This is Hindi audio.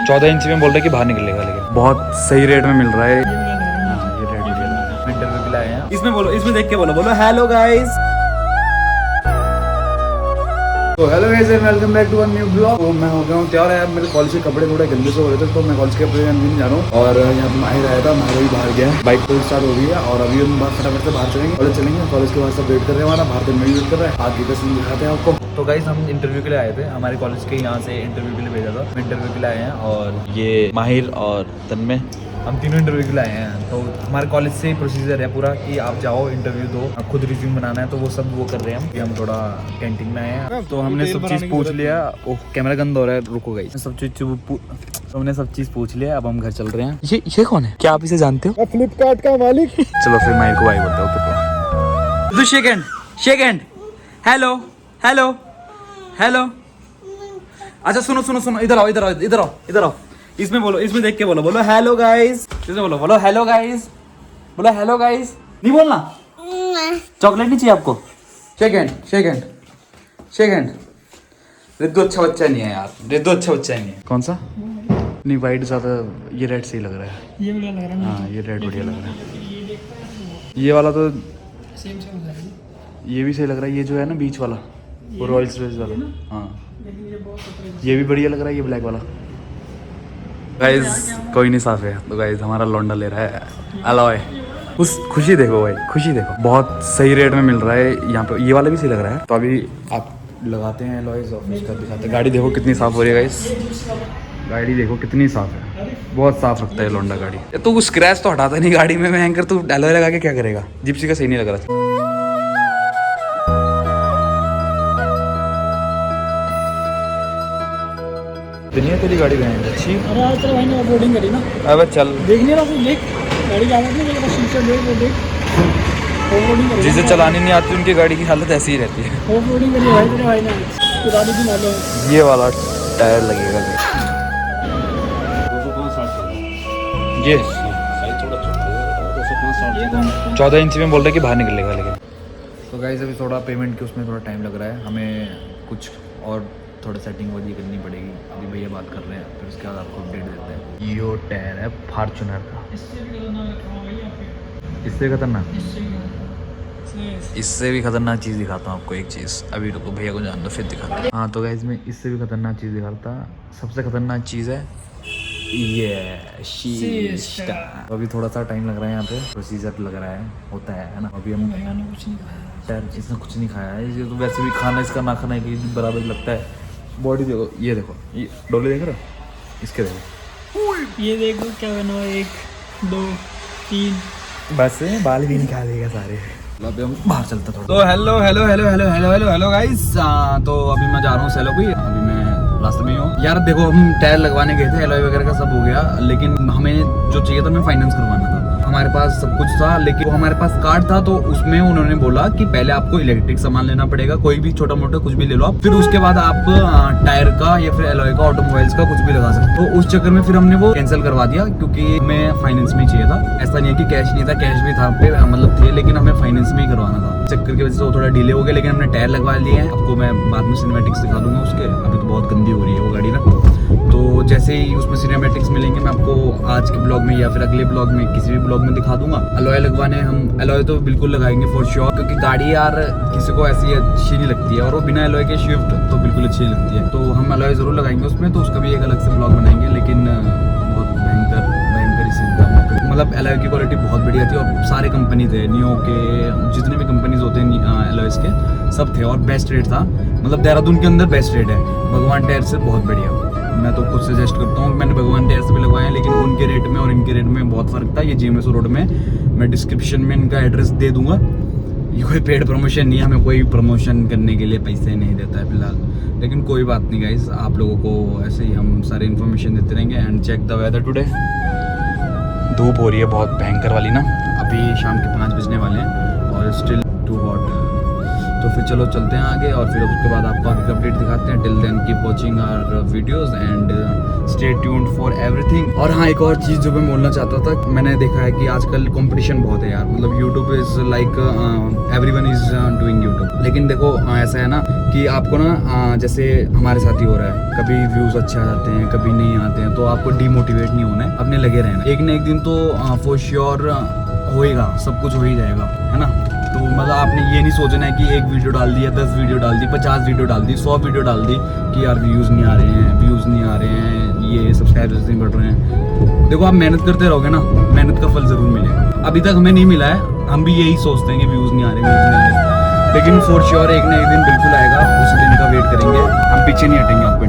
14 इंच में बोल रहे कि बाहर निकलेगा, लेकिन बहुत सही रेट में मिल रहा है। हाँ ये रेट इंटरव्यू के लिए आए हैं। इसमें बोलो, इसमें देख के बोलो हेलो गाइस। तो hello guys and welcome back to one new blog. तो मैं हो गया हूँ तैयार है। मेरे कॉलेज के कपड़े थोड़े गंदे से हो रहे थे, तो मैं कॉलेज के कपड़े नहीं जा रहा हूँ। और यहाँ पे माहिर आया था, माहिर भी बाहर गया है, बाइक तो स्टार्ट हो गई है। और अभी हम फटाफट से बाहर चलेंगे, कॉलेज चलेंगे। कॉलेज के बाद सब वेट कर रहे हैं, हमारा बाहर में वेट कर रहा है। आगे का सीन दिखाते हैं आपको। तो गाइस हम इंटरव्यू के लिए आए थे, हमारे कॉलेज के यहाँ से इंटरव्यू के लिए भेजा था, इंटरव्यू के लिए आए हैं। और ये माहिर और तन्मय, हम तीनों इंटरव्यू के लिए आए हैं। तो हमारे कॉलेज से प्रोसीजर है पूरा कि आप जाओ इंटरव्यू दो, खुद रिज्यूम बनाना है, तो वो सब वो कर रहे हैं हम थोड़ा कैंटीन में आए हैं। तो हमने सब चीज़ पूछ लिया। ओह कैमरा गंदा हो रहा है, रुको गाइस। सब चीज़ हमने सब चीज़ पूछ लिया, अब हम घर चल रहे हैं। ये कौन है, क्या आप इसे जानते हो? फ्लिपकार्ट का मालिक। चलो फिर माहिर को बाय बोलते हो। Okay shake hand hello hello hello. अच्छा सुनो, इधर आओ। इसमें बोलो, इसमें देख के बोलो हेलो गाइस। इसमें बोलो हेलो गाइस, बोलो हेलो गाइस। नहीं बोलना, चॉकलेट नहीं चाहिए आपको? Shake hand. रिद्धू अच्छा बच्चा नहीं है यार, रिद्धू अच्छा बच्चा नहीं है। कौन सा? नहीं वाइट ज्यादा, ये रेड सही लग रहा है। ये बढ़िया लग रहा है। हाँ ये रेड बढ़िया लग रहा है। ये वाला तो सेम ये भी सही लग रहा है। ये जो है ना बीच वाला, वो रॉयल्स रोज वाला, हाँ ये भी बढ़िया लग रहा है। ये ब्लैक वाला गाइस कोई नहीं साफ है। तो गाइस हमारा लौंडा ले रहा है अलॉय। उस खुशी देखो भाई, खुशी देखो, बहुत सही रेट में मिल रहा है यहाँ पे। ये वाला भी सही लग रहा है। तो अभी आप लगाते हैं अलॉयज और उसका दिखाते हैं। गाड़ी देखो कितनी साफ हो रही है गाइस, गाड़ी देखो कितनी साफ है, बहुत साफ रखता है लौंडा गाड़ी। तो स्क्रैच तो हटाता नहीं गाड़ी में, मैं एंकर तू अलॉय लगा के क्या करेगा? जिप्सी का सही नहीं लग रहा। दुनिया तेरी गाड़ी बनाएंगे अच्छी। अरे आज तेरा भाई ने ऑफरोडिंग करी ना। अबे चल, देख नहीं रहा, देख गाड़ी जा रही है, शीशे देख वो देख ऑफरोडिंग करी। जिसे चलानी नहीं आती उनकी गाड़ी की हालत ऐसी ही रहती है। ऑफरोडिंग करी भाई तेरे भाई ने, पुरानी की मालूम। ये वाला टायर लगेगा ये 14 इंच में बोल रहे कि बाहर निकलेगा, लेकिन तो गाइस अभी थोड़ा पेमेंट के उसमें थोड़ा टाइम लग रहा है। हमें कुछ और थोड़ा सेटिंग वगैरह करनी पड़ेगी। अभी भैया बात कर रहे हैं, फिर उसके बाद आपको अपडेट देते हैं। ये टायर है फॉर्च्यूनर का, इससे खतरनाक, इससे भी खतरनाक चीज़ दिखाता हूँ आपको एक चीज़। अभी रुको भैया को जान दो फिर दिखाता हूँ। हाँ तो गाइस मैं इससे भी खतरनाक चीज़ दिखाता। सबसे खतरनाक चीज़ है ये शीशा। तो अभी थोड़ा सा टाइम लग रहा है, यहाँ पे प्रोसीजर लग रहा है, होता है ना। अभी हम कुछ नहीं खाया टायर, इसने कुछ नहीं खाया है। ये तो वैसे भी खाना इसका ना खाना की बराबर लगता है। बॉडी देखो, ये देखो, ये डोले देख रहे हो, इसके देखो, ये देखो क्या बना हुआ, 1 2 3 बस बाल भी निकाल देगा सारे। अभी हम बाहर चलते थोड़ा। तो हेलो गाइस। तो अभी मैं जा रहा हूँ सेलो भी, अभी मैं रास्ते में ही हूँ यार। देखो हम टायर लगवाने गए थे, एलॉय वगैरह का सब हो गया, लेकिन हमें जो चाहिए था हमें फाइनेंस करवाना था। हमारे पास सब कुछ था, लेकिन हमारे पास कार्ड था, तो उसमें उन्होंने बोला कि पहले आपको इलेक्ट्रिक सामान लेना पड़ेगा, कोई भी छोटा मोटा कुछ भी ले लो आप, फिर उसके बाद आप टायर का या फिर एलॉय का, ऑटोमोबाइल्स का कुछ भी लगा सकते हो। तो उस चक्कर में फिर हमने वो कैंसिल करवा दिया, क्योंकि हमें फाइनेंस में चाहिए था। ऐसा नहीं है कि कैश नहीं था, कैश भी था पे, मतलब थे, लेकिन हमें फाइनेंस में ही करवाना था। चक्कर की वजह से वो थोड़ा डिले हो गया, लेकिन हमने टायर लगवा लिए हैं। आपको मैं बाद में सिनेमैटिक्स दिखा दूंगा उसके। अभी तो बहुत गंदी हो रही है वो गाड़ी ना। तो जैसे ही उसमें सिनेमैटिक्स मिलेंगे, मैं आपको आज के ब्लॉग में या फिर अगले ब्लॉग में, किसी भी ब्लॉग में दिखा दूंगा। अलॉय लगवाने हम अलॉय तो बिल्कुल लगाएंगे फॉर श्योर, क्योंकि गाड़ी यार किसी को ऐसी अच्छी नहीं लगती है, और वो बिना अलॉय के स्विफ्ट तो बिल्कुल अच्छी लगती है। तो हम अलॉय जरूर लगाएंगे उसमें, तो उसका भी एक अलग से ब्लॉग बनाएंगे। लेकिन बहुत भयंकर मतलब अलॉय की क्वालिटी बहुत बढ़िया थी, और सारे कंपनी थे, नियो के जितने भी कंपनीज होते हैं अलॉयज के सब थे, और बेस्ट रेट था। मतलब देहरादून के अंदर बेस्ट रेट है, भगवान टायर से बहुत बढ़िया। मैं तो खुद सजेस्ट करता हूँ। मैंने भगवान टायर से भी लगवाया, लेकिन उनके रेट में और इनके रेट में बहुत फ़र्क था। ये जीएमएस रोड में, मैं डिस्क्रिप्शन में इनका एड्रेस दे दूंगा। ये कोई पेड प्रमोशन नहीं है, हमें कोई प्रमोशन करने के लिए पैसे नहीं देता है फिलहाल, लेकिन कोई बात नहीं गाइस, आप लोगों को ऐसे ही हम सारे इन्फॉर्मेशन देते रहेंगे। And check the weather today. धूप हो रही है बहुत भयंकर वाली ना, अभी शाम के 5 बजने वाले हैं और स्टिल टू हॉट। तो फिर चलो चलते हैं आगे और फिर उसके बाद आपको आगे अपडेट दिखाते हैं। Till then keep watching our videos and stay tuned for everything. और हाँ, एक और चीज़ जो मैं बोलना चाहता था, मैंने देखा है कि आजकल कंपटीशन बहुत है यार। मतलब YouTube is like everyone is doing YouTube, लेकिन देखो ऐसा है ना कि आपको ना जैसे हमारे साथ ही हो रहा है, कभी व्यूज़ अच्छे आ जाते हैं, कभी नहीं आते हैं, तो आपको डीमोटिवेट नहीं होना है, अपने लगे रहना। एक ना एक दिन तो फॉर श्योर होएगा, सब कुछ हो ही जाएगा, है ना। तो मतलब आपने ये नहीं सोचना है कि एक वीडियो डाल दी या 10 वीडियो डाल दी, 50 वीडियो डाल दी, 100 वीडियो डाल दी कि यार व्यूज़ नहीं आ रहे हैं, ये सब्सक्राइबर्स नहीं बढ़ रहे हैं। देखो आप मेहनत करते रहोगे ना, मेहनत का फल ज़रूर मिलेगा। अभी तक हमें नहीं मिला है, हम भी यही सोचते हैं कि व्यूज़ नहीं आ रहे, लेकिन फॉर श्योर एक ना एक दिन बिल्कुल आएगा, उस दिन का वेट करेंगे, हम पीछे नहीं हटेंगे आपको